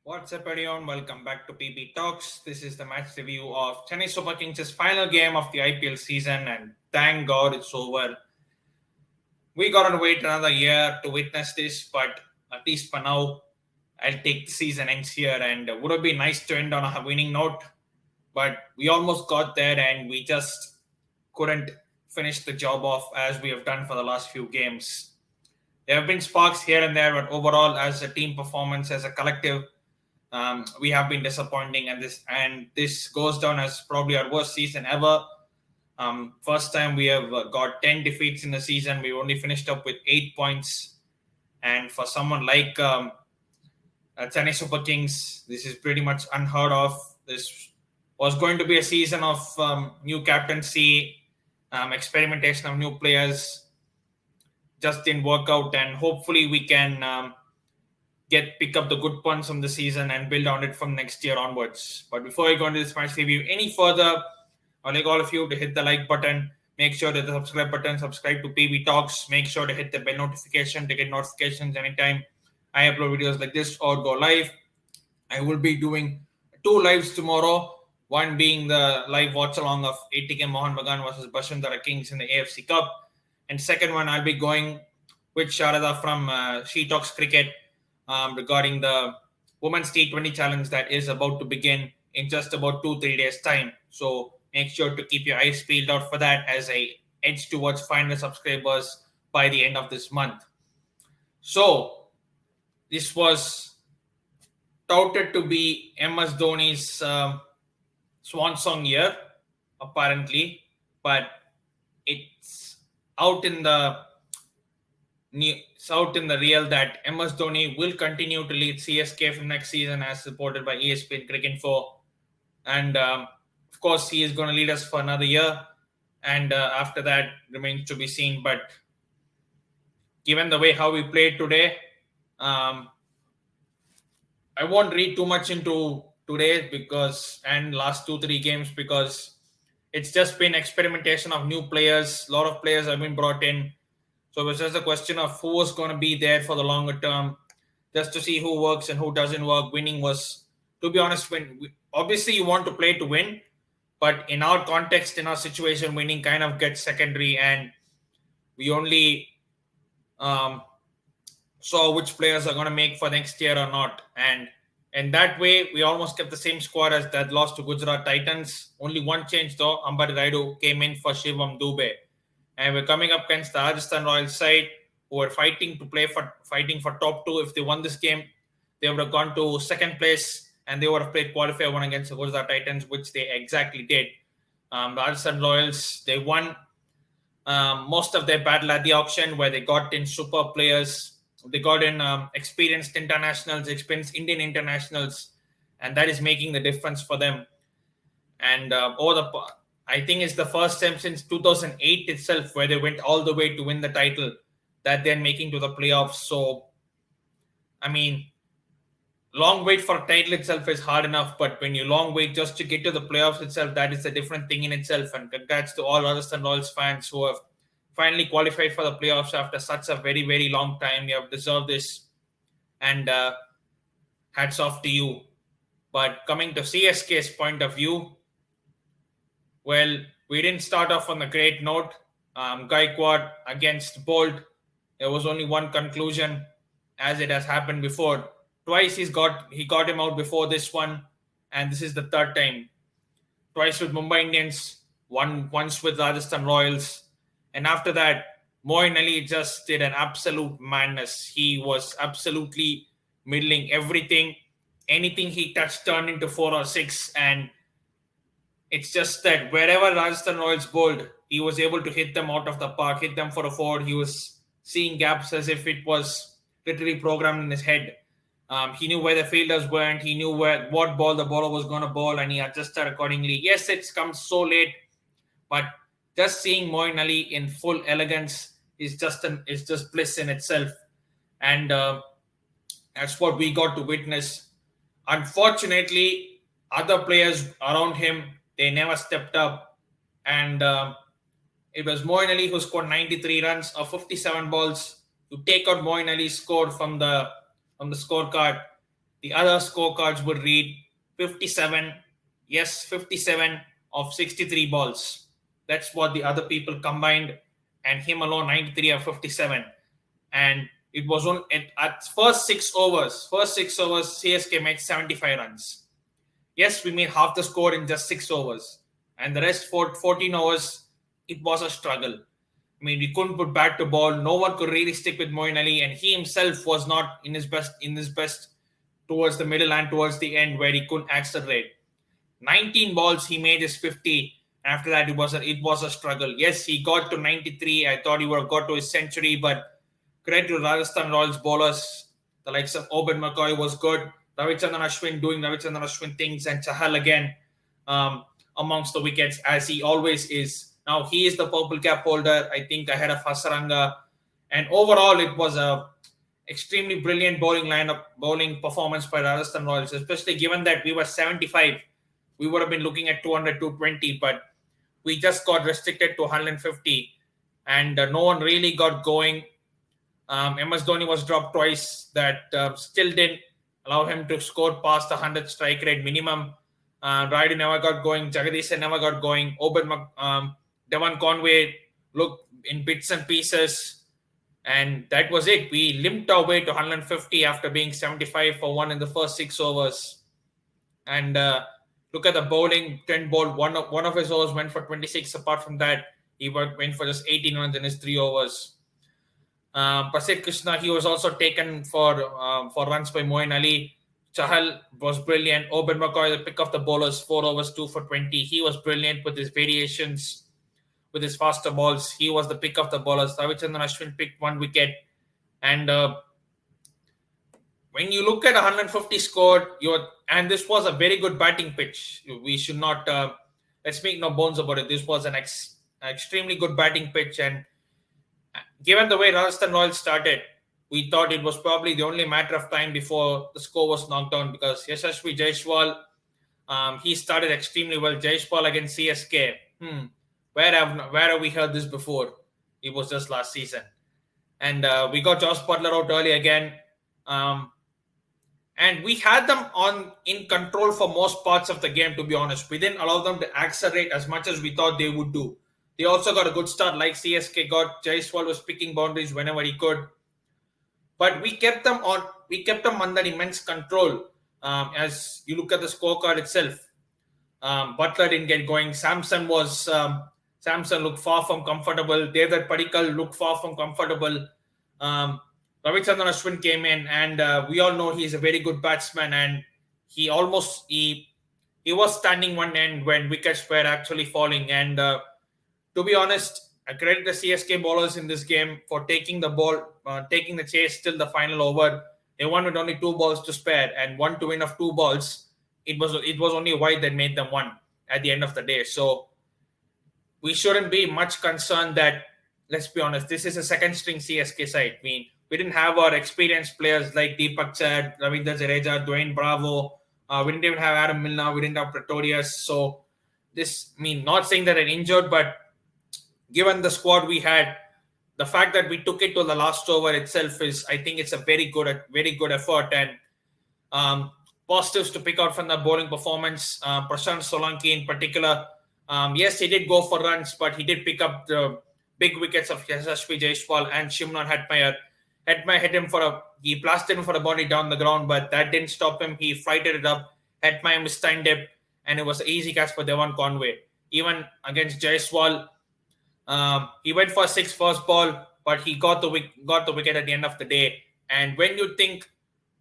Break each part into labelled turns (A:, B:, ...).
A: What's up, everyone? Welcome back to PB Talks. This is the match review of Chennai Super Kings' final game of the IPL season, and thank God it's over. We gotta wait another year to witness this, but at least for now, I'll take the season ends here. And would have been nice to end on a winning note, but we almost got there, and we just couldn't finish the job off as we have done for the last few games. There have been sparks here and there, but overall, as a team performance, as a collective, we have been disappointing, and this goes down as probably our worst season ever. First time we have got 10 defeats in the season. We only finished up with 8 points, and for someone like Chennai Super Kings, this is pretty much unheard of. This was going to be a season of new captaincy, experimentation of new players. Just didn't work out, and hopefully we can pick up the good points from the season and build on it from next year onwards. But before I go into this match review any further, I'd like all of you to hit the like button. Make sure that the subscribe button, subscribe to PB Talks. Make sure to hit the bell notification to get notifications anytime I upload videos like this or go live. I will be doing 2 lives tomorrow. One being the live watch along of ATK Mohan Bagan versus Bashundhara Kings in the AFC Cup. And second one, I'll be going with Sharada from She Talks Cricket regarding the Women's T20 Challenge that is about to begin in just about 2-3 days' time. So make sure to keep your eyes peeled out for that as I edge towards 500 subscribers by the end of this month. So this was touted to be MS Dhoni's swan song year, apparently, but it's out in the real that MS Dhoni will continue to lead CSK from next season, as reported by ESPN Cricinfo, and of course he is going to lead us for another year, and after that remains to be seen. But given the way how we played today, I won't read too much into today and last 2-3 games, because it's just been experimentation of new players. A lot of players have been brought in. So it was just a question of who was going to be there for the longer term, just to see who works and who doesn't work. Winning was, to be honest, obviously you want to play to win, but in our context, in our situation, winning kind of gets secondary, and we only saw which players are going to make for next year or not. And in that way, we almost kept the same squad as that lost to Gujarat Titans. Only one change though. Ambari Raidu came in for Shivam Dubey. And we're coming up against the Rajasthan Royals side, who are fighting for top 2. If they won this game, they would have gone to second place, and they would have played qualifier 1 against the Gujarat Titans, which they exactly did. The Rajasthan Royals, they won most of their battle at the auction, where they got in super players. They got in experienced internationals, experienced Indian internationals, and that is making the difference for them. And I think it's the first time since 2008 itself where they went all the way to win the title that they're making to the playoffs. So, I mean, long wait for a title itself is hard enough, but when you long wait just to get to the playoffs itself, that is a different thing in itself. And congrats to all Rajasthan Royals fans who have finally qualified for the playoffs after such a very, very long time. You have deserved this, and hats off to you. But coming to CSK's point of view, well, we didn't start off on a great note. Gaikwad against Bolt, there was only one conclusion, as it has happened before. Twice he got him out before this one, and this is the third time. Twice with Mumbai Indians, once with Rajasthan Royals, and after that, Moeen Ali just did an absolute madness. He was absolutely middling everything. Anything he touched turned into 4 or 6, and it's just that wherever Rajasthan Royals bowled, he was able to hit them out of the park, hit them for a 4. He was seeing gaps as if it was literally programmed in his head. He knew where the fielders weren't. He knew what ball the bowler was going to bowl, and he adjusted accordingly. Yes, it's come so late, but just seeing Moeen Ali in full elegance is just bliss in itself, and that's what we got to witness. Unfortunately, other players around him, they never stepped up, and it was Moeen Ali who scored 93 runs of 57 balls. To take out Moeen Ali's score from the scorecard, The other scorecards would read 57, yes, 57 of 63 balls. That's what the other people combined, and him alone 93 of 57. And it was on at first 6 overs, CSK made 75 runs. Yes, we made half the score in just 6 overs, and the rest for 14 overs, it was a struggle. I mean, we couldn't put bat to ball. No one could really stick with Moeen Ali, and he himself was not in his best. Towards the middle and towards the end, where he couldn't accelerate. 19 balls he made his 50. After that, it was a struggle. Yes, he got to 93. I thought he would have got to his century, but credit to Rajasthan Royals bowlers. The likes of Oben McCoy was good. Ravichandran Ashwin doing Ravichandran Ashwin things, and Chahal again um, amongst the wickets as he always is. Now he is the purple cap holder, I think, ahead of Hasaranga. And overall, it was a extremely brilliant bowling performance by Rajasthan Royals, especially given that we were 75. We would have been looking at 200, 220, but we just got restricted to 150, and no one really got going. MS Dhoni was dropped twice. That still didn't allow him to score past the 100 strike rate minimum. Raidu never got going. Jagadish never got going. Devon Conway looked in bits and pieces. And that was it. We limped our way to 150 after being 75 for 1 in the first 6 overs. And look at the bowling. Trent bowled one of his overs went for 26. Apart from that, he went for just 18 runs in his 3 overs. Prasidh Krishna, he was also taken for runs by Moeen Ali. Chahal was brilliant. Oben McCoy, the pick of the bowlers, 4 overs, 2 for 20. He was brilliant with his variations, with his faster balls. He was the pick of the bowlers. Ravichandran Ashwin picked 1 wicket. And when you look at 150 scored, and this was a very good batting pitch. We should not, let's make no bones about it. This was an extremely good batting pitch. And given the way Rajasthan Royals started, we thought it was probably the only matter of time before the score was knocked down, because Yashasvi Jaiswal, he started extremely well. Jaiswal against CSK. Where have we heard this before? It was just last season. And we got Josh Butler out early again. And we had them in control for most parts of the game, to be honest. We didn't allow them to accelerate as much as we thought they would do. They also got a good start like CSK got. Jaiswal was picking boundaries whenever he could. But we kept them under immense control. As you look at the scorecard itself, Butler didn't get going. Samson looked far from comfortable. Devdutt Padikkal looked far from comfortable. Ravichandran Ashwin came in, and we all know he's a very good batsman. And he was standing one end when wickets were actually falling. And to be honest, I credit the CSK bowlers in this game for taking the chase till the final over. They won with only 2 balls to spare, and 1 to win of 2 balls. It was only White that made them 1 at the end of the day. So we shouldn't be much concerned that, let's be honest, this is a second string CSK side. I mean, we didn't have our experienced players like Deepak Chad, Ravindra Jadeja, Dwayne Bravo. We didn't even have Adam Milner. We didn't have Pretorius. So not saying that they're injured, but given the squad we had, the fact that we took it to the last over itself I think it's a very good effort. And positives to pick out from the bowling performance. Prashant Solanki in particular, yes, he did go for runs, but he did pick up the big wickets of Yashasvi Jaiswal and Shimron Hetmeyer. Hetmeyer he blasted him for a boundary down the ground, but that didn't stop him. He flighted it up. Hetmeyer mistimed it, and it was an easy catch for Devon Conway. Even against Jaiswal, he went for 6 first ball, but he got the wicket at the end of the day. And when you think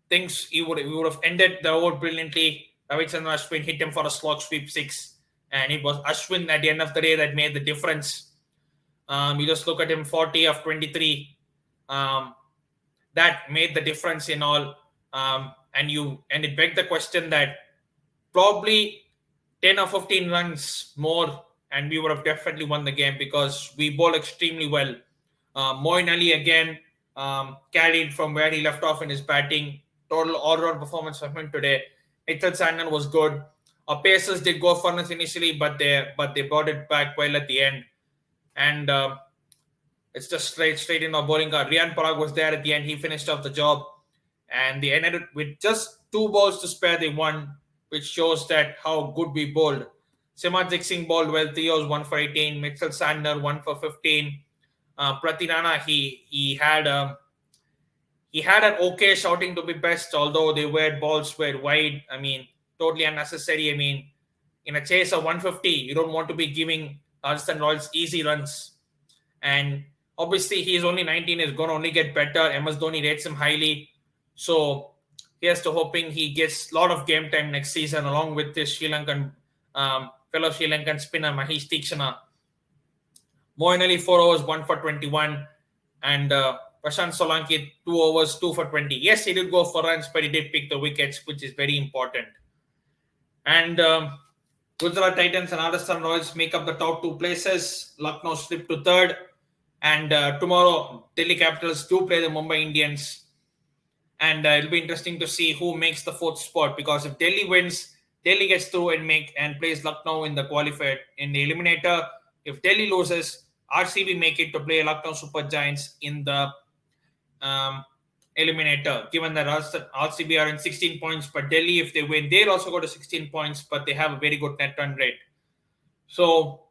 A: he would have ended the over brilliantly, Ravichandran Ashwin hit him for a slog sweep 6, and it was Ashwin at the end of the day that made the difference. You just look at him, 40 of 23. That made the difference in all. And it begged the question that probably 10 or 15 runs more and we would have definitely won the game, because we bowled extremely well. Moeen Ali again carried from where he left off in his batting. Total all-round performance from him today. Mithil Sandon was good. Our Pacers did go for us initially, but they brought it back well at the end. And it's just straight in our bowling card. Rian Parag was there at the end. He finished off the job. and they ended it with just 2 balls to spare. They won, which shows that how good we bowled. Simajit Singh bowled well. 3 overs, 1 for 18. Mitchell Sandner 1 for 15. Pratirana, he had an okay shouting to be best, although they were balls were wide. I mean, totally unnecessary. I mean, in a chase of 150, you don't want to be giving Rajasthan Royals easy runs. And obviously, he is only 19, is going to only get better. MS Dhoni rates him highly. So here's to hoping he gets a lot of game time next season, along with his fellow Sri Lankan spinner Mahesh Tikshana. Moeen Ali 4 overs, 1 for 21, and Prashant Solanki 2 overs, 2 for 20. Yes, he did go for runs, but he did pick the wickets, which is very important. And Gujarat Titans and Rajasthan Royals make up the top 2 places. Lucknow slipped to third. And tomorrow, Delhi Capitals do play the Mumbai Indians. And it'll be interesting to see who makes the 4th spot, because if Delhi wins, Delhi gets through and plays Lucknow in the qualifier in the eliminator. If Delhi loses, RCB make it to play Lucknow Super Giants in the eliminator, given that RCB are in 16 points, but Delhi, if they win, they'll also go to 16 points, but they have a very good net run rate. So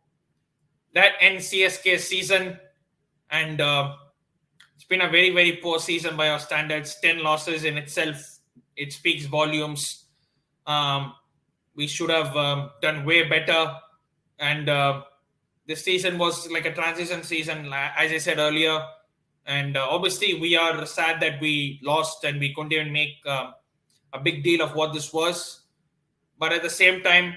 A: that ends CSK's season, and it's been a very, very poor season by our standards. 10 losses in itself, it speaks volumes. We should have done way better, and this season was like a transition season, as I said earlier. And obviously, we are sad that we lost and we couldn't even make a big deal of what this was. But at the same time,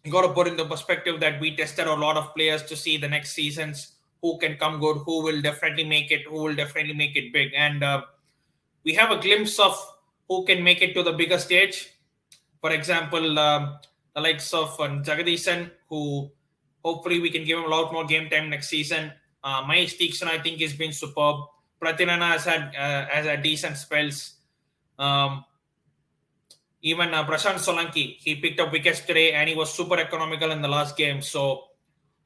A: you got to put into perspective that we tested a lot of players to see the next seasons who can come good, who will definitely make it, who will definitely make it big. And we have a glimpse of who can make it to the bigger stage. For example, the likes of Jagadisan, who hopefully we can give him a lot more game time next season. Mahesh Tikshana, I think, has been superb. Pratirana has had decent spells. Even Prashant Solanki, he picked up wickets today and he was super economical in the last game. So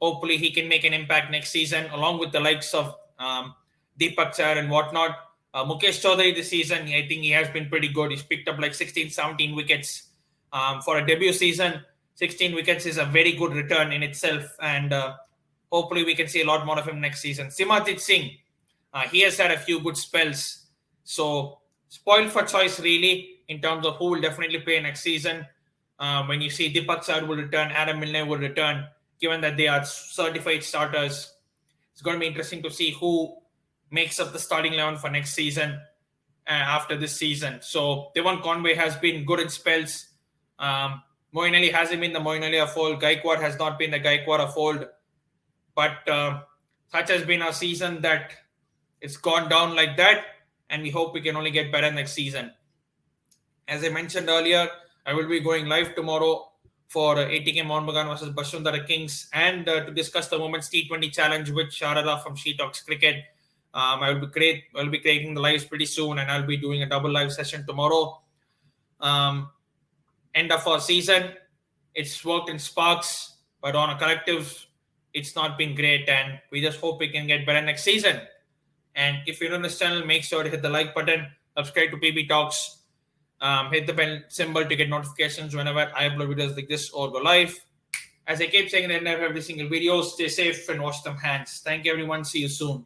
A: hopefully he can make an impact next season, along with the likes of Deepak Chahar and whatnot. Mukesh Chaudhary this season, I think he has been pretty good. He's picked up like 16, 17 wickets. For a debut season, 16 wickets is a very good return in itself. And hopefully we can see a lot more of him next season. Simajit Singh, he has had a few good spells. So spoiled for choice, really, in terms of who will definitely play next season. When you see Deepak Chahar will return, Adam Milne will return, given that they are certified starters. It's going to be interesting to see who makes up the starting 11 for next season after this season. So Devon Conway has been good in spells. Moeen Ali hasn't been the Moeen Ali of old. Gaikwad has not been the Gaikwad of old. But such has been our season that it's gone down like that, and we hope we can only get better next season. As I mentioned earlier, I will be going live tomorrow for ATK Mohun Bagan versus Bashundhara Kings, and to discuss the Women's T20 Challenge with Sharada from She Talks Cricket. I will be creating the lives pretty soon, and I'll be doing a double live session tomorrow. End of our season, it's worked in sparks, but on a collective, it's not been great, and we just hope we can get better next season. And if you're on this channel, make sure to hit the like button, subscribe to PB Talks, hit the bell symbol to get notifications whenever I upload videos like this or go live. As I keep saying at the end of every single video, stay safe and wash them hands. Thank you, everyone. See you soon.